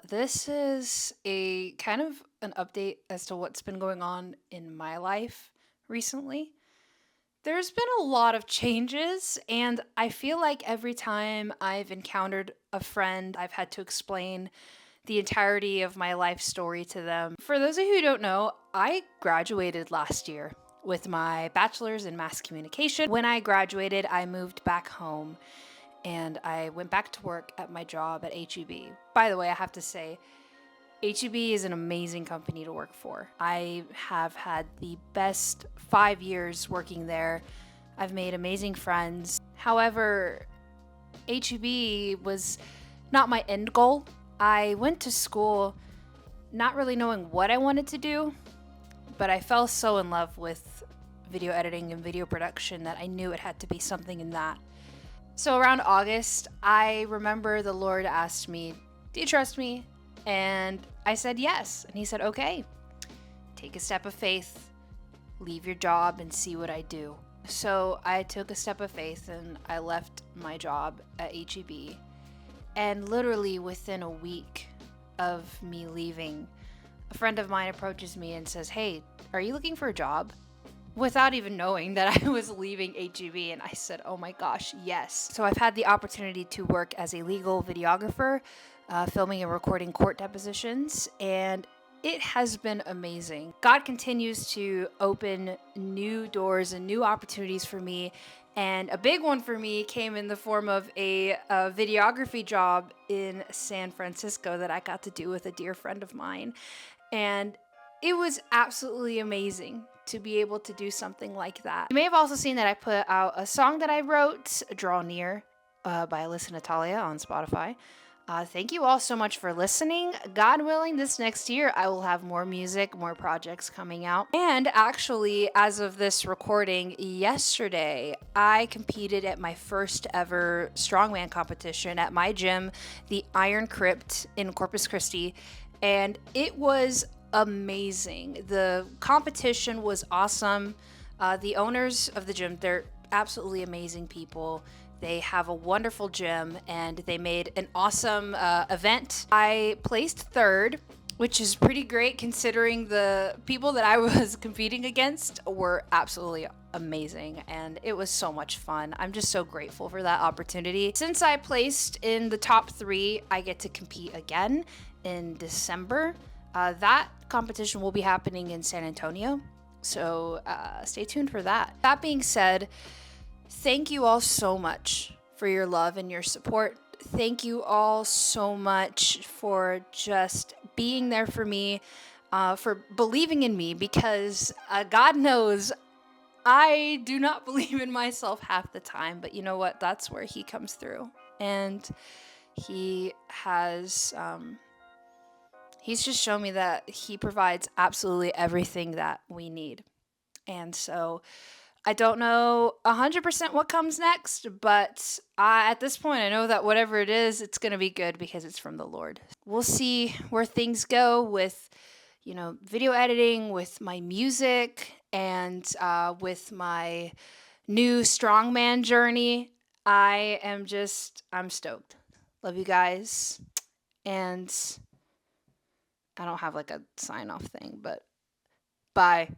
This is a kind of an update as to what's been going on in my life recently. There's been a lot of changes, and I feel like every time I've encountered a friend, I've had to explain the entirety of my life story to them. For those of you who don't know, I graduated last year with my bachelor's in mass communication. When I graduated, I moved back home and I went back to work at my job at HEB. By the way, I have to say, HEB is an amazing company to work for. I have had the best 5 years working there. I've made amazing friends. However, HEB was not my end goal. I went to school not really knowing what I wanted to do, but I fell so in love with video editing and video production that I knew it had to be something in that. So around August, I remember the Lord asked me, "Do you trust me?" And I said yes. And He said, "Okay, take a step of faith, leave your job and see what I do." So I took a step of faith and I left my job at HEB. And literally within a week of me leaving, a friend of mine approaches me and says, "Hey, are you looking for a job?" Without even knowing that I was leaving HEB. And I said, "Oh my gosh, yes." So I've had the opportunity to work as a legal videographer, filming and recording court depositions, and it has been amazing. God continues to open new doors and new opportunities for me. And a big one for me came in the form of a videography job in San Francisco that I got to do with a dear friend of mine. And it was absolutely amazing to be able to do something like that. You may have also seen that I put out a song that I wrote, Draw Near, by Alyssa, Natalia on Spotify. Thank you all so much for listening. God willing, this next year I will have more music, more projects coming out. And actually, as of this recording, yesterday I competed at my first ever strongman competition at my gym, the Iron Crypt in Corpus Christi, and it was amazing. The competition was awesome. The owners of the gym, they're absolutely amazing people. They have a wonderful gym and they made an awesome event. I placed third, which is pretty great considering the people that I was competing against were absolutely amazing, and it was so much fun. I'm just so grateful for that opportunity. Since I placed in the top 3, I get to compete again in December. That competition will be happening in San Antonio, so stay tuned for that. That being said, thank you all so much for your love and your support. Thank you all so much for just being there for me, for believing in me, because God knows I do not believe in myself half the time, but you know what? That's where He comes through. And He has... He's just shown me that He provides absolutely everything that we need. And so I don't know 100% what comes next, but at this point, I know that whatever it is, it's going to be good because it's from the Lord. We'll see where things go with, video editing, with my music, and with my new strongman journey. I'm stoked. Love you guys. And I don't have like a sign off thing, but bye.